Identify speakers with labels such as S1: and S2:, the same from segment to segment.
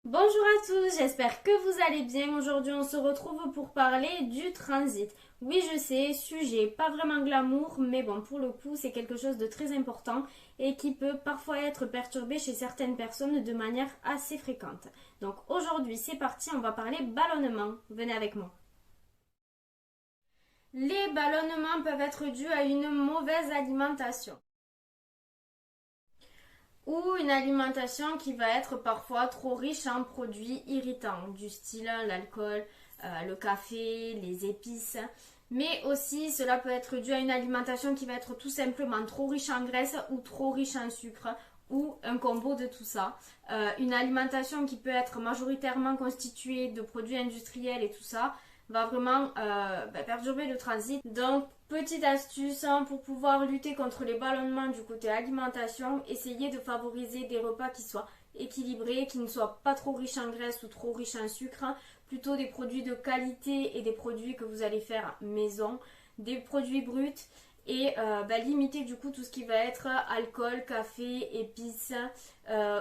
S1: Bonjour à tous, j'espère que vous allez bien. Aujourd'hui, on se retrouve pour parler du transit. Oui, je sais, sujet pas vraiment glamour, mais bon, pour le coup, c'est quelque chose de très important et qui peut parfois être perturbé chez certaines personnes de manière assez fréquente. Donc aujourd'hui, c'est parti, on va parler ballonnement. Venez avec moi. Les ballonnements peuvent être dus à une mauvaise alimentation ou une alimentation qui va être parfois trop riche en produits irritants, du style l'alcool, le café, les épices. Mais aussi, cela peut être dû à une alimentation qui va être tout simplement trop riche en graisse ou trop riche en sucre ou un combo de tout ça. Une alimentation qui peut être majoritairement constituée de produits industriels et tout ça va vraiment perturber le transit. Donc, petite astuce pour pouvoir lutter contre les ballonnements du côté alimentation, essayez de favoriser des repas qui soient équilibrés, qui ne soient pas trop riches en graisse ou trop riches en sucre, plutôt des produits de qualité et des produits que vous allez faire maison, des produits bruts et limiter du coup tout ce qui va être alcool, café, épices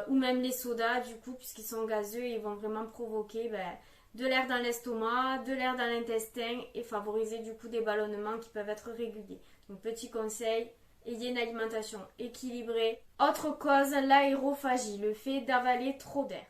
S1: ou même les sodas du coup puisqu'ils sont gazeux et ils vont vraiment provoquer de l'air dans l'estomac, de l'air dans l'intestin et favoriser du coup des ballonnements qui peuvent être réguliers. Donc petit conseil, ayez une alimentation équilibrée. Autre cause, l'aérophagie, le fait d'avaler trop d'air.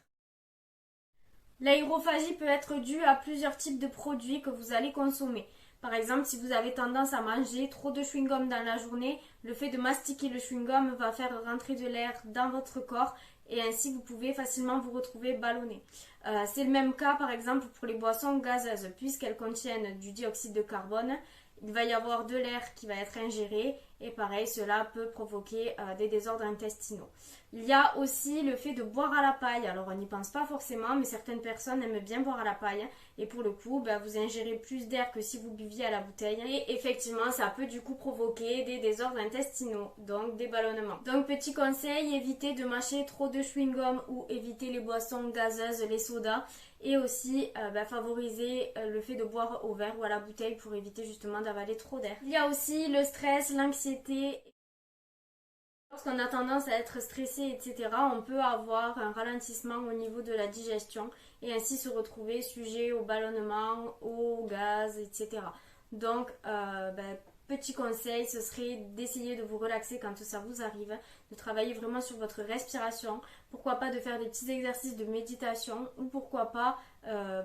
S1: L'aérophagie peut être due à plusieurs types de produits que vous allez consommer. Par exemple, si vous avez tendance à manger trop de chewing-gum dans la journée, le fait de mastiquer le chewing-gum va faire rentrer de l'air dans votre corps et ainsi vous pouvez facilement vous retrouver ballonné. C'est le même cas par exemple pour les boissons gazeuses puisqu'elles contiennent du dioxyde de carbone. Il va y avoir de l'air qui va être ingéré et pareil, cela peut provoquer des désordres intestinaux. Il y a aussi le fait de boire à la paille. Alors on n'y pense pas forcément, mais certaines personnes aiment bien boire à la paille. Et pour le coup, vous ingérez plus d'air que si vous buviez à la bouteille. Et effectivement, ça peut du coup provoquer des désordres intestinaux, donc des ballonnements. Donc petit conseil, évitez de mâcher trop de chewing-gum ou évitez les boissons gazeuses, les sodas. Et aussi favoriser le fait de boire au verre ou à la bouteille pour éviter justement d'avaler trop d'air. Il y a aussi le stress, l'anxiété. Lorsqu'on a tendance à être stressé, etc., on peut avoir un ralentissement au niveau de la digestion et ainsi se retrouver sujet au ballonnement, au gaz, etc. Donc, petit conseil, ce serait d'essayer de vous relaxer quand ça vous arrive, de travailler vraiment sur votre respiration, pourquoi pas de faire des petits exercices de méditation ou pourquoi pas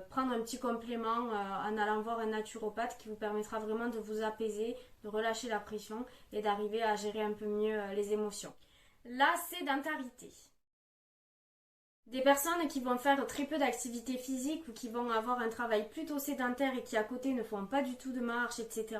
S1: prendre un petit complément en allant voir un naturopathe qui vous permettra vraiment de vous apaiser, de relâcher la pression et d'arriver à gérer un peu mieux les émotions. La sédentarité. Des personnes qui vont faire très peu d'activité physique ou qui vont avoir un travail plutôt sédentaire et qui à côté ne font pas du tout de marche, etc.,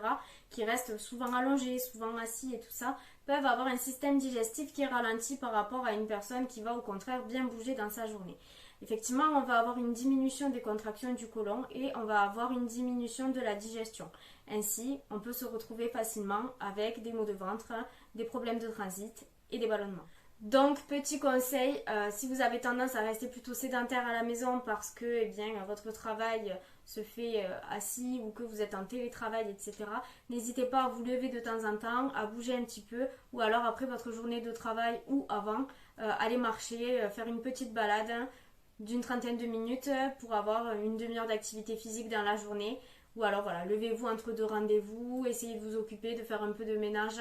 S1: qui restent souvent allongés, souvent assis et tout ça, peuvent avoir un système digestif qui est ralenti par rapport à une personne qui va au contraire bien bouger dans sa journée. Effectivement, on va avoir une diminution des contractions du côlon et on va avoir une diminution de la digestion. Ainsi, on peut se retrouver facilement avec des maux de ventre, des problèmes de transit et des ballonnements. Donc, petit conseil, si vous avez tendance à rester plutôt sédentaire à la maison parce que votre travail se fait assis ou que vous êtes en télétravail, etc., n'hésitez pas à vous lever de temps en temps, à bouger un petit peu ou alors après votre journée de travail ou avant, aller marcher, faire une petite balade d'une trentaine de minutes pour avoir une demi-heure d'activité physique dans la journée. Ou alors voilà, levez-vous entre deux rendez-vous, essayez de vous occuper, de faire un peu de ménage.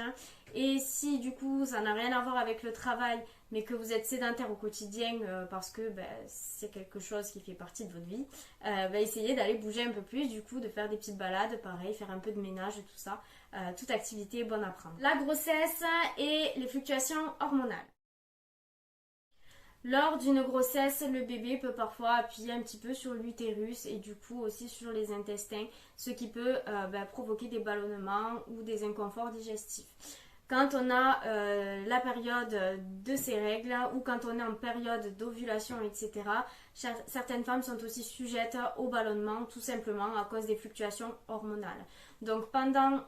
S1: Et si du coup ça n'a rien à voir avec le travail, mais que vous êtes sédentaire au quotidien parce que c'est quelque chose qui fait partie de votre vie, essayez d'aller bouger un peu plus, du coup de faire des petites balades, pareil, faire un peu de ménage, tout ça. Toute activité est bonne à prendre. La grossesse et les fluctuations hormonales. Lors d'une grossesse, le bébé peut parfois appuyer un petit peu sur l'utérus et du coup aussi sur les intestins, ce qui peut provoquer des ballonnements ou des inconforts digestifs. Quand on a la période de ces règles ou quand on est en période d'ovulation, etc., certaines femmes sont aussi sujettes au ballonnement tout simplement à cause des fluctuations hormonales. Donc pendant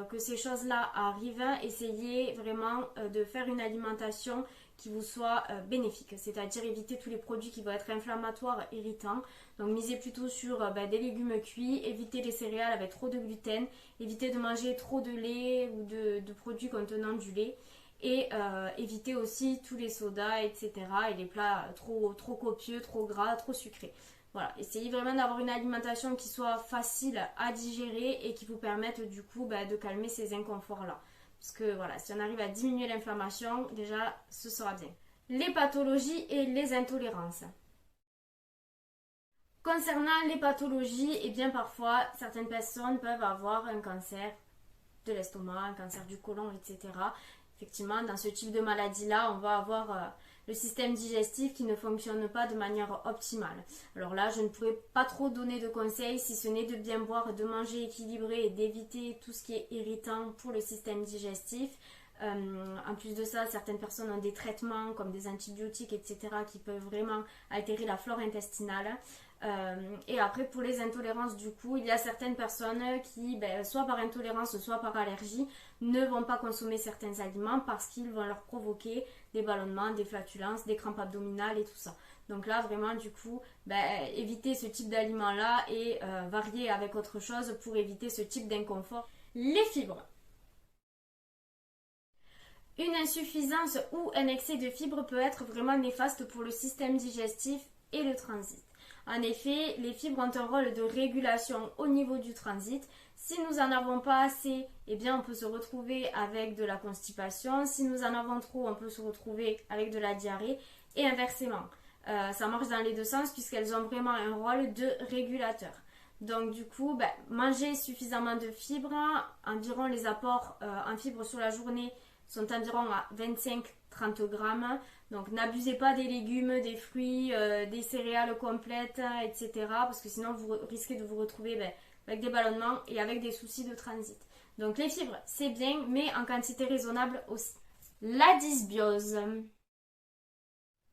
S1: que ces choses-là arrivent, essayez vraiment de faire une alimentation qui vous soit bénéfique, c'est-à-dire éviter tous les produits qui vont être inflammatoires, irritants. Donc misez plutôt sur des légumes cuits, évitez les céréales avec trop de gluten, évitez de manger trop de lait ou de produits contenant du lait et éviter aussi tous les sodas, etc. et les plats trop copieux, trop gras, trop sucrés. Voilà, essayez vraiment d'avoir une alimentation qui soit facile à digérer et qui vous permette du coup de calmer ces inconforts-là. Parce que voilà, si on arrive à diminuer l'inflammation, déjà, ce sera bien. Les pathologies et les intolérances. Concernant les pathologies, eh bien parfois, certaines personnes peuvent avoir un cancer de l'estomac, un cancer du côlon, etc. Effectivement, dans ce type de maladie-là, on va avoir le système digestif qui ne fonctionne pas de manière optimale. Alors là, je ne pourrais pas trop donner de conseils si ce n'est de bien boire, de manger équilibré et d'éviter tout ce qui est irritant pour le système digestif. En plus de ça, certaines personnes ont des traitements comme des antibiotiques, etc. qui peuvent vraiment altérer la flore intestinale. Et après, pour les intolérances, du coup, il y a certaines personnes qui, soit par intolérance, soit par allergie, ne vont pas consommer certains aliments parce qu'ils vont leur provoquer des ballonnements, des flatulences, des crampes abdominales et tout ça. Donc là, vraiment, du coup, éviter ce type d'aliments-là et varier avec autre chose pour éviter ce type d'inconfort. Les fibres. Une insuffisance ou un excès de fibres peut être vraiment néfaste pour le système digestif et le transit. En effet, les fibres ont un rôle de régulation au niveau du transit. Si nous en avons pas assez, eh bien on peut se retrouver avec de la constipation. Si nous en avons trop, on peut se retrouver avec de la diarrhée et inversement. Ça marche dans les deux sens puisqu'elles ont vraiment un rôle de régulateur. Donc du coup, manger suffisamment de fibres, environ les apports en fibres sur la journée sont environ à 25-30 grammes. Donc n'abusez pas des légumes, des fruits, des céréales complètes, etc. Parce que sinon vous risquez de vous retrouver avec des ballonnements et avec des soucis de transit. Donc les fibres, c'est bien, mais en quantité raisonnable aussi. La dysbiose.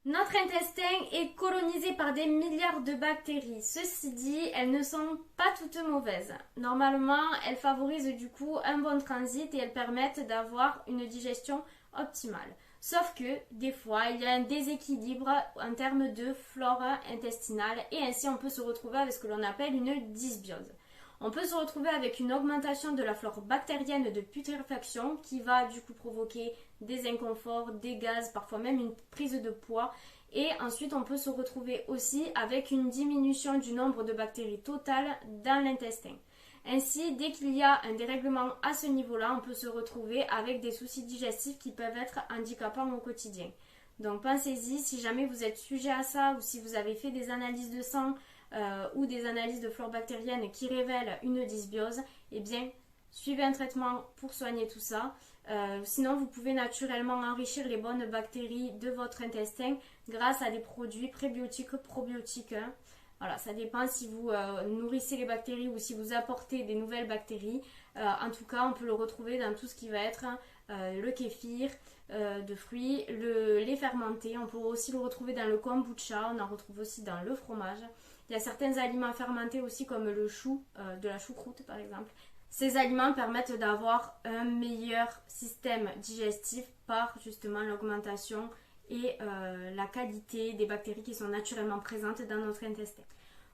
S1: Notre intestin est colonisé par des milliards de bactéries. Ceci dit, elles ne sont pas toutes mauvaises. Normalement, elles favorisent du coup un bon transit et elles permettent d'avoir une digestion optimale. Sauf que, des fois, il y a un déséquilibre en termes de flore intestinale et ainsi on peut se retrouver avec ce que l'on appelle une dysbiose. On peut se retrouver avec une augmentation de la flore bactérienne de putréfaction qui va du coup provoquer des inconforts, des gaz, parfois même une prise de poids. Et ensuite, on peut se retrouver aussi avec une diminution du nombre de bactéries totales dans l'intestin. Ainsi, dès qu'il y a un dérèglement à ce niveau-là, on peut se retrouver avec des soucis digestifs qui peuvent être handicapants au quotidien. Donc pensez-y, si jamais vous êtes sujet à ça ou si vous avez fait des analyses de sang ou des analyses de flore bactérienne qui révèlent une dysbiose, eh bien, suivez un traitement pour soigner tout ça. Sinon, vous pouvez naturellement enrichir les bonnes bactéries de votre intestin grâce à des produits prébiotiques, probiotiques. Voilà, ça dépend si vous nourrissez les bactéries ou si vous apportez des nouvelles bactéries. En tout cas, on peut le retrouver dans tout ce qui va être le kéfir de fruits, le lait fermenté. On peut aussi le retrouver dans le kombucha, on en retrouve aussi dans le fromage. Il y a certains aliments fermentés aussi comme le chou, de la choucroute par exemple. Ces aliments permettent d'avoir un meilleur système digestif par justement l'augmentation et la qualité des bactéries qui sont naturellement présentes dans notre intestin.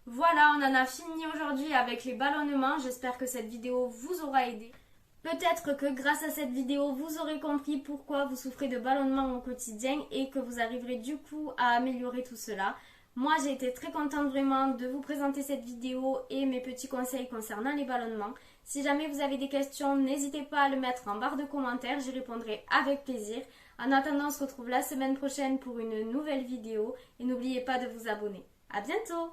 S1: Voilà, on en a fini aujourd'hui avec les ballonnements. J'espère que cette vidéo vous aura aidé. Peut-être que grâce à cette vidéo, vous aurez compris pourquoi vous souffrez de ballonnements au quotidien et que vous arriverez du coup à améliorer tout cela. Moi, j'ai été très contente vraiment de vous présenter cette vidéo et mes petits conseils concernant les ballonnements. Si jamais vous avez des questions, n'hésitez pas à le mettre en barre de commentaires, j'y répondrai avec plaisir. En attendant, on se retrouve la semaine prochaine pour une nouvelle vidéo et n'oubliez pas de vous abonner. À bientôt!